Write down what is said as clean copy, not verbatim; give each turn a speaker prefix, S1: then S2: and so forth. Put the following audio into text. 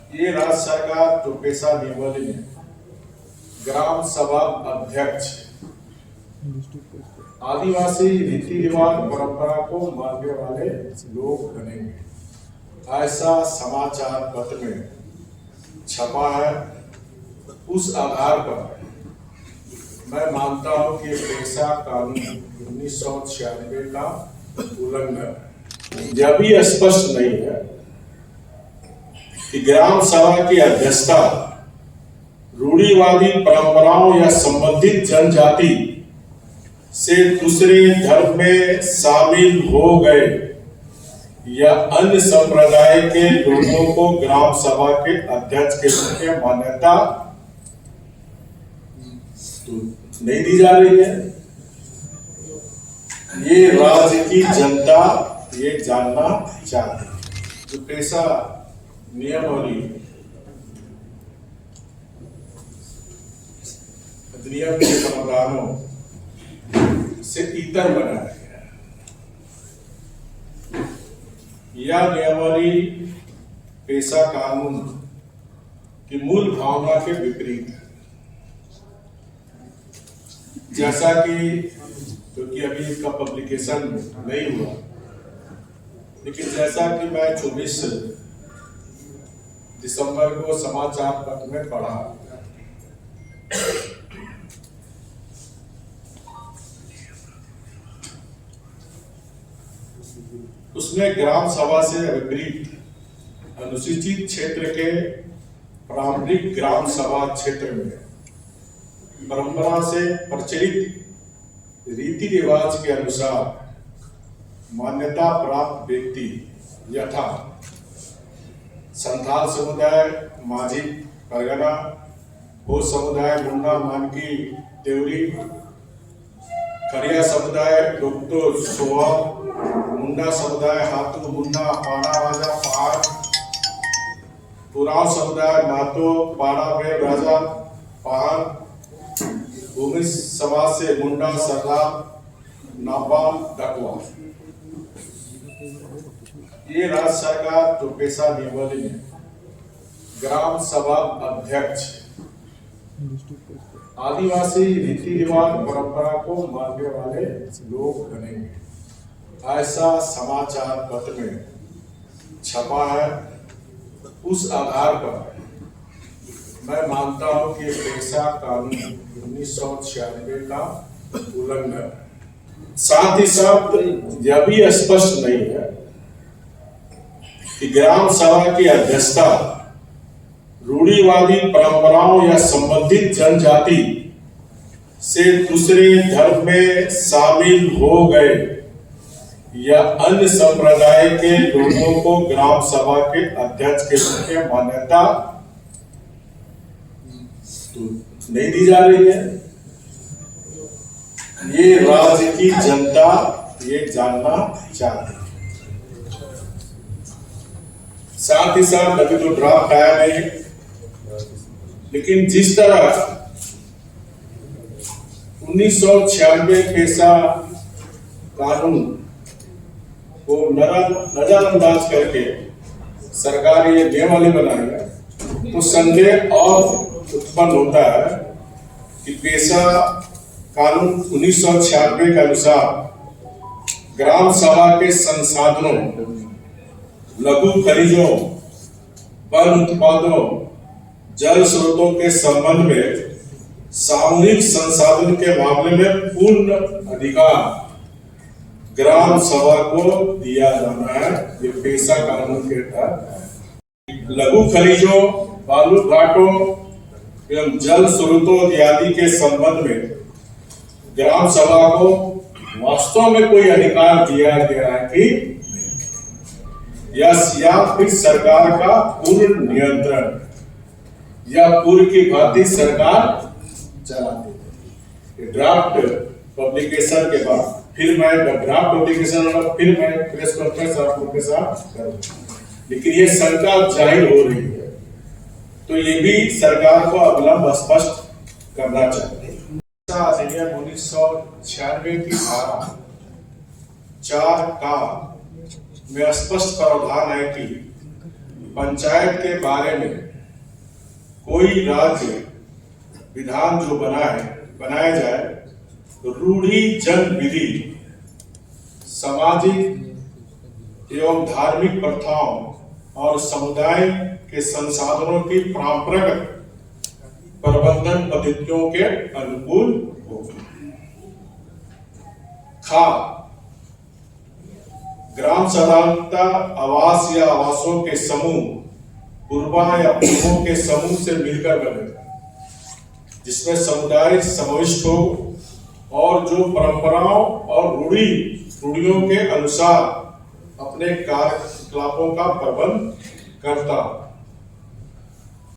S1: ये राज्य सरकार जो पेशा नियमावली में ग्राम सभा अध्यक्ष आदिवासी रीति रिवाज परंपरा को मानने वाले लोग बनेंगे, ऐसा समाचार पत्र में छपा है। उस आधार पर मैं मानता हूं कि पेशा कानून 1996 का उल्लंघन। यह भी स्पष्ट नहीं है कि ग्राम सभा की अध्यक्षता रूढ़िवादी परंपराओं या संबंधित जनजाति से दूसरे धर्म में शामिल हो गए या अन्य संप्रदाय के लोगों को ग्राम सभा के अध्यक्ष के रूप में मान्यता नहीं दी जा रही है। ये राज्य की जनता ये जानना चाहती है। जो पेशा नियमावली अधिनियम के प्रावधानों से इतर बनाया गया है। यह नियमावली पेशा कानून की मूल भावना के विपरीत है। जैसा कि क्योंकि अभी इसका पब्लिकेशन नहीं हुआ, लेकिन जैसा कि मैं 24 दिसंबर को समाचार पत्र में पढ़ा, उसमें ग्राम सभा से विपरीत अनुसूचित क्षेत्र के प्रारंभिक ग्राम सभा क्षेत्र में परंपरा से प्रचलित रीति रिवाज के अनुसार मान्यता प्राप्त व्यक्ति यथा संथाल समुदाय माझी परगना, हो समुदाय मुंडा मानकी देवरी, खरिया समुदाय डोक्तो सोहा, मुंडा समुदाय हाथू मुंडा पाड़ा राजा पहाड़, पुराव समुदाय मातो पाड़ा में राजा पहाड़, भूमि समाज से मुंडा सरदार नाबाल डकवा। ये राज्य सरकार जो पेशा नियमावली में ग्राम सभा अध्यक्ष आदिवासी रीति रिवाज परंपरा को मानने वाले लोग बनेंगे, ऐसा समाचार पत्र में छपा है। उस आधार पर मैं मानता हूं कि पेशा कानून 1996 का उल्लंघन। साथ ही साथ यह भी स्पष्ट नहीं है कि ग्राम सभा की अध्यक्षता रूढ़िवादी परंपराओं या संबंधित जनजाति से दूसरे धर्म में शामिल हो गए या अन्य संप्रदाय के लोगों को ग्राम सभा के अध्यक्ष के रूप में मान्यता नहीं दी जा रही है। ये राज्य की जनता ये जानना चाहती है। साथ ही साथ अभी तो ड्राफ्ट आया नहीं, लेकिन जिस तरह 1996 पेशा कानून को नजरअंदाज करके सरकार ये नियमावली बनाई है, तो संदेह और उत्पन्न होता है कि पेशा कानून 1996 के अनुसार ग्राम सभा के संसाधनों, लघु खनिजों, वन उत्पादों, जल स्रोतों के संबंध में सामूहिक संसाधन के मामले में पूर्ण अधिकार ग्राम सभा को दिया जाना है। ये पेशा कानून के तहत लघु खनिजों, बालू घाटों एवं जल स्रोतों इत्यादि के संबंध में ग्राम सभा को वास्तव में कोई अधिकार दिया गया है कि या फिर सरकार का पूर्ण नियंत्रण या पूर्व की भांति सरकार चलाती है। ड्राफ्ट पब्लिकेशन के बाद फिर मैं ड्राफ्ट पब्लिकेशन होगा, फिर मैं प्रेस कॉन्फ्रेंस आप लोगों के साथ करूंगा, लेकिन ये शंका जाहिर हो रही है, तो ये भी सरकार को अवलंब स्पष्ट करना चाहिए। अधिनियम 1996 की धारा 4 का में स्पष्ट प्रावधान है कि पंचायत के बारे में कोई राज्य विधान जो बनाया जाए तो रूढ़ी जन विधि, सामाजिक एवं धार्मिक प्रथाओं और समुदाय के संसाधनों की परंपरागत प्रबंधन पद्धतियों के अनुकूल होगी। खा ग्राम साधारणता आवास या आवासों के समूह पूर्वा या पूर्वों के समूह से मिलकर बने, जिसमें समुदाय समाविष्ट हो और जो परंपराओं और रूढ़ियों के अनुसार अपने कार्यकलापों का प्रबंध करता।